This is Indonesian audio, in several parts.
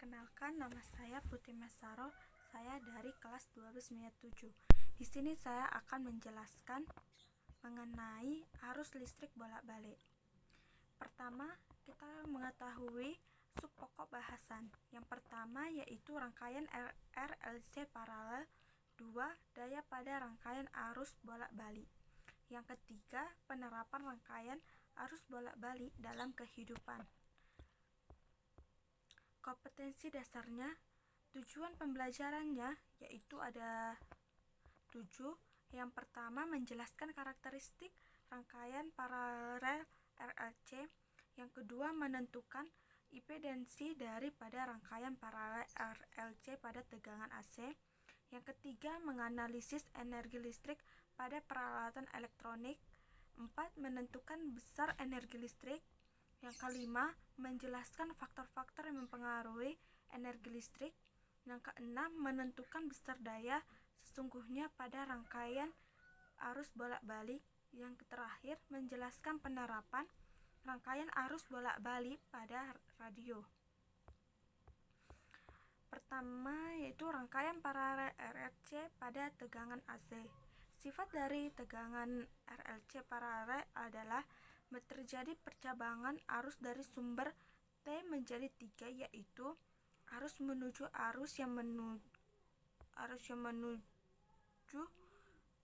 Perkenalkan, nama saya Putri Masaro. Saya dari kelas 12-7. Di sini saya akan menjelaskan mengenai arus listrik bolak-balik. Pertama, kita mengetahui sub pokok bahasan. Yang pertama yaitu rangkaian RLC paralel. 2. Daya pada rangkaian arus bolak-balik. Yang ketiga, penerapan rangkaian arus bolak-balik dalam kehidupan. Kompetensi dasarnya, tujuan pembelajarannya yaitu ada 7. Yang pertama, menjelaskan karakteristik rangkaian paralel RLC. Yang kedua, menentukan impedansi daripada rangkaian paralel RLC pada tegangan AC. Yang ketiga, menganalisis energi listrik pada peralatan elektronik. 4. Menentukan besar energi listrik. Yang kelima, menjelaskan faktor-faktor yang mempengaruhi energi listrik. Yang keenam, menentukan besar daya sesungguhnya pada rangkaian arus bolak-balik. Yang terakhir, menjelaskan penerapan rangkaian arus bolak-balik pada radio. Pertama yaitu rangkaian paralel RLC pada tegangan AC. Sifat dari tegangan RLC paralel adalah terjadi percabangan arus dari sumber T menjadi 3, yaitu arus menuju arus yang menuju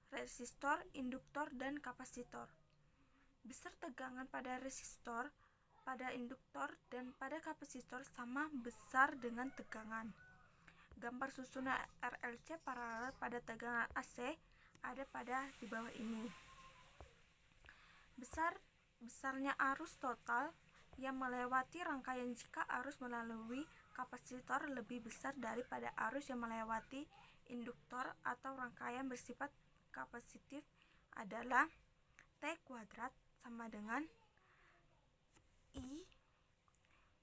resistor, induktor, dan kapasitor. Besar tegangan pada resistor, pada induktor, dan pada kapasitor sama besar dengan tegangan. Gambar susunan RLC paralel pada tegangan AC ada pada di bawah ini. Besarnya arus total yang melewati rangkaian jika arus melalui kapasitor lebih besar daripada arus yang melewati induktor atau rangkaian bersifat kapasitif adalah T kuadrat sama dengan I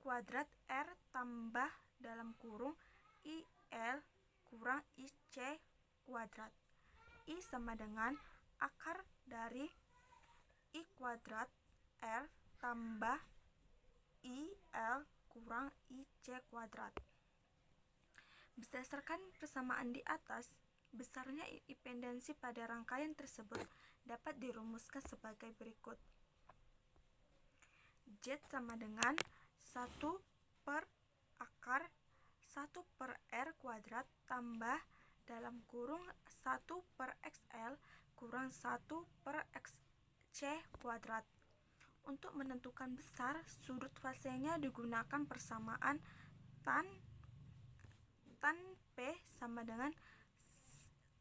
kuadrat R tambah dalam kurung IL kurang IC kuadrat. I sama dengan akar dari I kuadrat R tambah IL kurang IC kuadrat. Berdasarkan persamaan di atas, besarnya impedansi pada rangkaian tersebut dapat dirumuskan sebagai berikut. Z sama dengan 1 per akar 1 per R kuadrat tambah dalam kurung 1 per XL kurang 1 per XC kuadrat. Untuk menentukan besar, sudut fasenya digunakan persamaan tan P sama dengan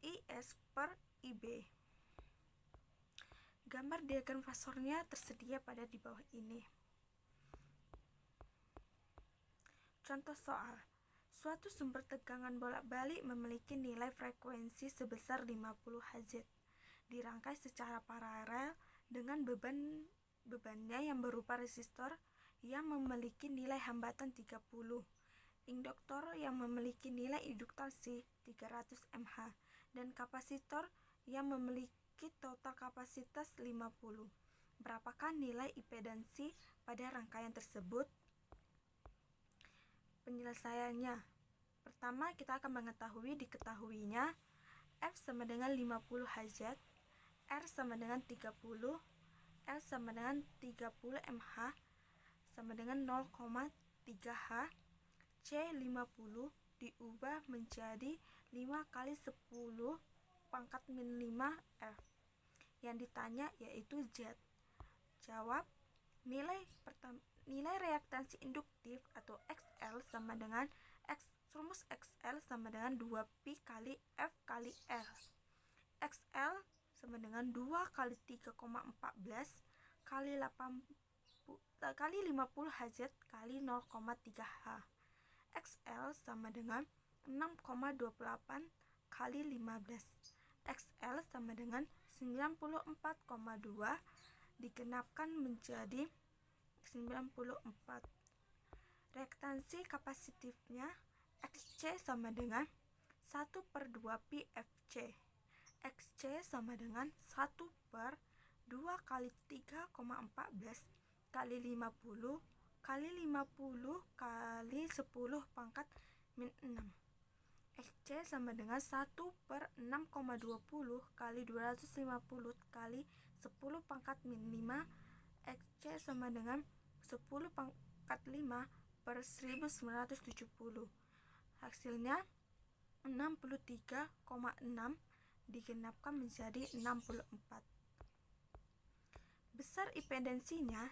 IS per IB. Gambar diagram fasornya tersedia pada di bawah ini. Contoh soal. Suatu sumber tegangan bolak-balik memiliki nilai frekuensi sebesar 50 Hz. Dirangkai secara paralel dengan bebannya yang berupa resistor yang memiliki nilai hambatan 30, induktor yang memiliki nilai induktasi 300 mH, dan kapasitor yang memiliki total kapasitas 50. Berapakah nilai impedansi pada rangkaian tersebut? Penyelesaiannya. Pertama, kita akan diketahuinya F sama dengan 50 Hz, R sama dengan 30, L sama dengan 30 mH sama dengan 0,3 H, C 50 diubah menjadi 5 kali 10 pangkat min 5 F. Yang ditanya yaitu Z. Jawab, nilai reaktansi induktif atau XL sama dengan rumus XL sama dengan 2pi kali F kali L. XL sama dengan 2 kali 3,14 kali 50 Hz kali 0,3 H. XL sama dengan 6,28 kali 15. XL sama dengan 94,2 digenapkan menjadi 94. Reaktansi kapasitifnya XC sama dengan 1 per 2 pi FC. XC sama dengan 1 per 2 kali 3,14 kali 50 kali 50 kali 10 pangkat min 6. XC sama dengan 1/6,20 kali 250 kali 10 pangkat min 5. XC sama dengan 10 pangkat 5 per 1970. Hasilnya 63,6 digenapkan menjadi 64. Besar impedansinya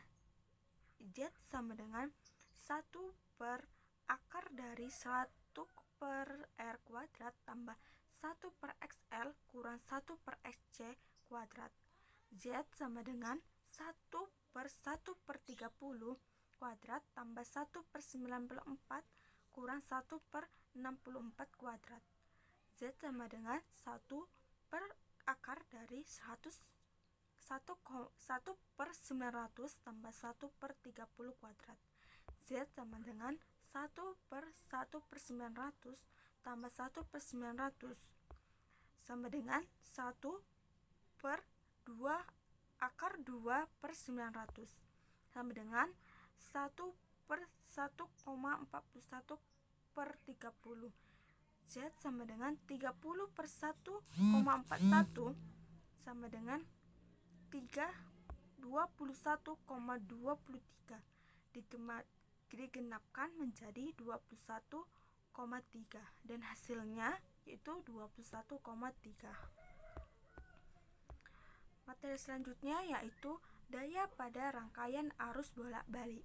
Z sama dengan 1 per akar dari 1 per R kuadrat tambah 1 per XL kurang 1 per XC kuadrat. Z sama dengan 1 per 1 per 30 kuadrat tambah 1 per 94 kurang 1 per 64 kuadrat. Z sama dengan 1 per akar dari 1 per 900 tambah 1 per 30 kuadrat. Z sama dengan 1 per 1 per 900 tambah 1 per 900 sama dengan 1 per 2 akar 2 per 900 sama dengan 1 per 1,41 per 30. Z sama dengan 30 per 1,41 sama dengan 21,23 digenapkan menjadi 21,3 dan hasilnya yaitu 21,3. Materi selanjutnya yaitu daya pada rangkaian arus bolak-balik.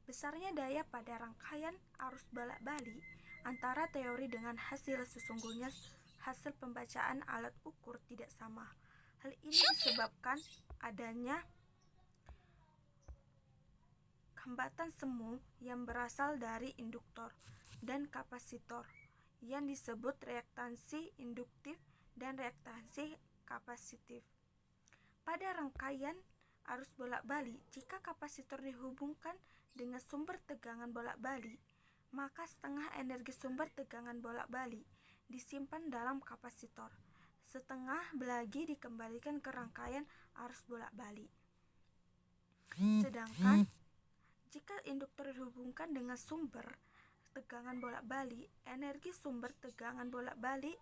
Besarnya daya pada rangkaian arus bolak-balik antara teori dengan hasil sesungguhnya hasil pembacaan alat ukur tidak sama. Hal ini disebabkan adanya hambatan semu yang berasal dari induktor dan kapasitor yang disebut reaktansi induktif dan reaktansi kapasitif. Pada rangkaian arus bolak-balik, jika kapasitor dihubungkan dengan sumber tegangan bolak-balik, maka setengah energi sumber tegangan bolak-balik disimpan dalam kapasitor, setengah lagi dikembalikan ke rangkaian arus bolak-balik. Sedangkan jika induktor dihubungkan dengan sumber tegangan bolak-balik, energi sumber tegangan bolak-balik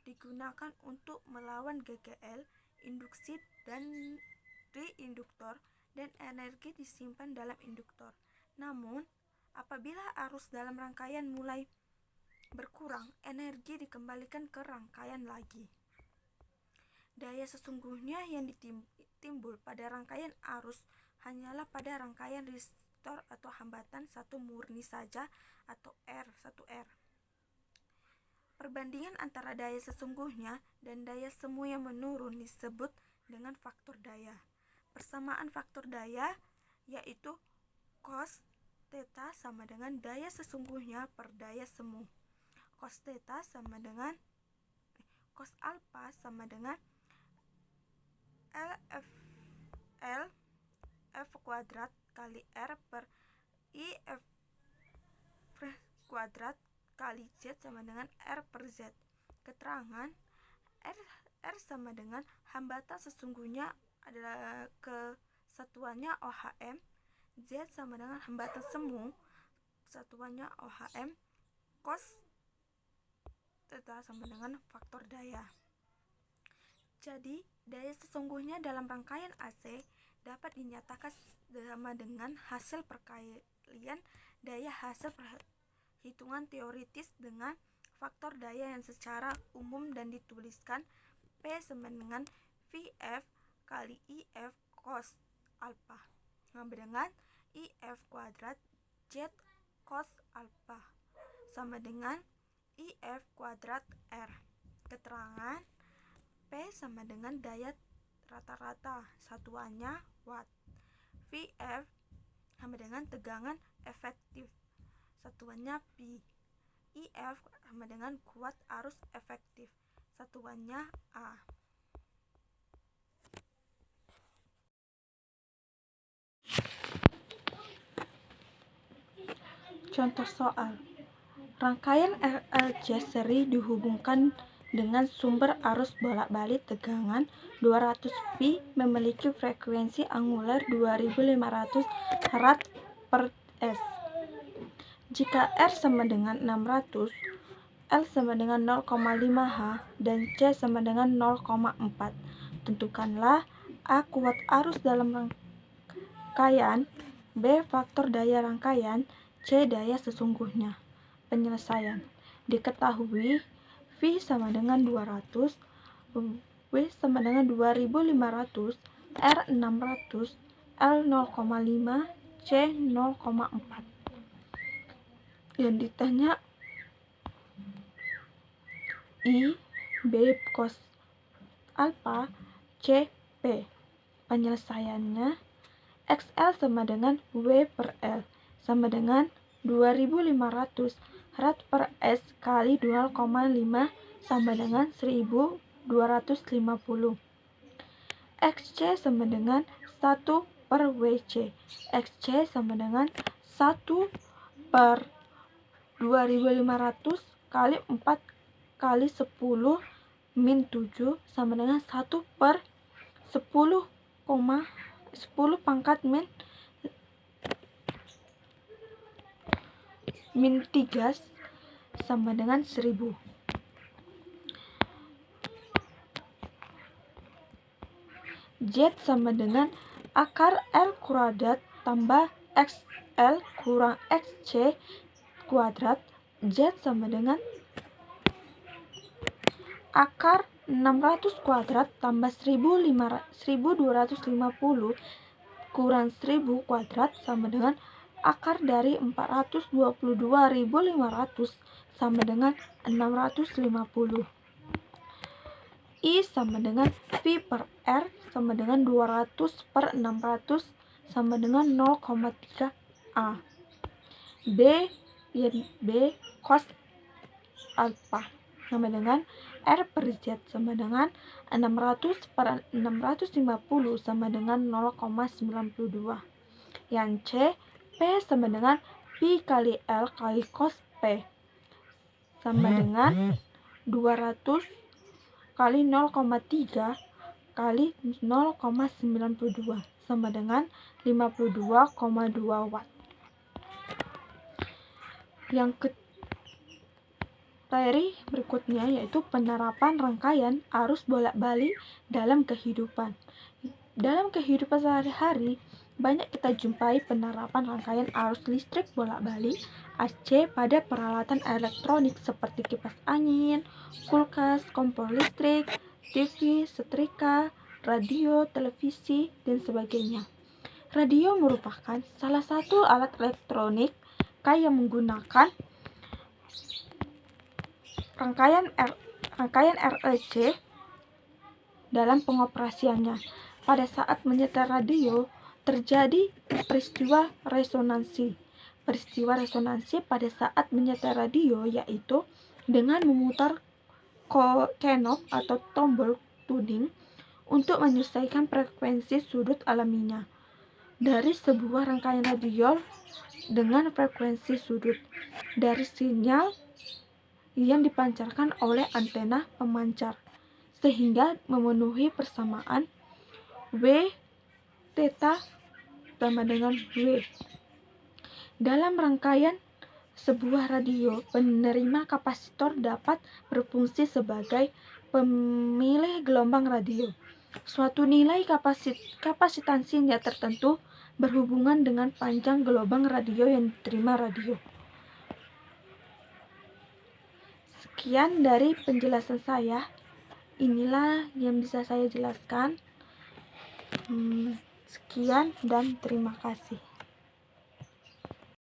digunakan untuk melawan GGL induksi dari induktor dan energi disimpan dalam induktor. Namun, apabila arus dalam rangkaian mulai berkurang, energi dikembalikan ke rangkaian lagi. Daya sesungguhnya yang timbul pada rangkaian arus hanyalah pada rangkaian resistor atau hambatan satu murni saja atau R1R. Perbandingan antara daya sesungguhnya dan daya semu yang menurun disebut dengan faktor daya. Persamaan faktor daya yaitu cos theta sama dengan daya sesungguhnya per daya semu. Cos theta sama dengan cos alpha sama dengan L F kuadrat kali R per I F kuadrat kali Z sama dengan R per Z. Keterangan R sama dengan hambatan sesungguhnya adalah kesatuannya OHM. Z sama dengan hambatan semu, satuannya OHM. Cos theta sama dengan faktor daya. Jadi, daya sesungguhnya dalam rangkaian AC dapat dinyatakan sama dengan hasil perkalian daya hasil perhitungan teoritis dengan faktor daya yang secara umum dan dituliskan P sama dengan VF kali IF cos alpha sama dengan IF kuadrat Z cos alpha sama dengan IF kuadrat R. Keterangan P sama dengan daya rata-rata, satuannya watt. VF sama dengan tegangan efektif, satuannya Pi. IF sama dengan kuat arus efektif, satuannya A. Contoh soal. Rangkaian RLC seri dihubungkan dengan sumber arus bolak-balik tegangan 200 pi memiliki frekuensi angular 2500 Hz per S. Jika R sama dengan 600, L sama dengan 0,5H, dan C sama dengan 0,4. Tentukanlah A kuat arus dalam rangkaian, B faktor daya rangkaian, C daya sesungguhnya. Penyelesaian. Diketahui V sama dengan 200, W sama dengan 2500, R 600, L 0,5, C 0,4. Yang ditanya I, B cos alpha, C P. Penyelesaiannya, XL sama dengan W per L sama dengan 2500 rad per S kali 0,5 sama dengan 1250. XC sama dengan 1 per WC. XC sama dengan 1 per 2500 kali 4 kali 10 min 7 sama dengan 1 per 10 pangkat min 3 sama dengan 1000. Z sama dengan akar L kuadrat tambah XL kurang XC kuadrat. Z sama dengan akar 600 kuadrat tambah 1250 kurang 1000 kuadrat sama dengan akar dari 422.500 sama dengan 650. I sama dengan V per R sama dengan 200 per 600 sama dengan 0,3 A. B cos alpha sama dengan R per Z sama dengan 600 per 650 sama dengan 0,92. Yang C, P sama dengan Pi kali L kali cos P sama dengan 200 kali 0,3 kali 0,92 sama dengan 52,2 watt. Yang materi berikutnya yaitu penerapan rangkaian arus bolak-balik dalam kehidupan. Dalam kehidupan sehari-hari, banyak kita jumpai penerapan rangkaian arus listrik bolak-balik AC pada peralatan elektronik seperti kipas angin, kulkas, kompor listrik, TV, setrika, radio, televisi, dan sebagainya. Radio merupakan salah satu alat elektronik yang menggunakan rangkaian RLC dalam pengoperasiannya. Pada saat menyetel radio, terjadi peristiwa resonansi. Peristiwa resonansi pada saat menyetel radio yaitu dengan memutar knob atau tombol tuning untuk menyesuaikan frekuensi sudut alaminya dari sebuah rangkaian radio dengan frekuensi sudut dari sinyal yang dipancarkan oleh antena pemancar sehingga memenuhi persamaan W theta sama dengan W. Dalam rangkaian sebuah radio, penerima kapasitor dapat berfungsi sebagai pemilih gelombang radio. Suatu nilai kapasitansinya tertentu berhubungan dengan panjang gelombang radio yang diterima radio. Sekian dari penjelasan saya. Inilah yang bisa saya jelaskan. Sekian dan terima kasih.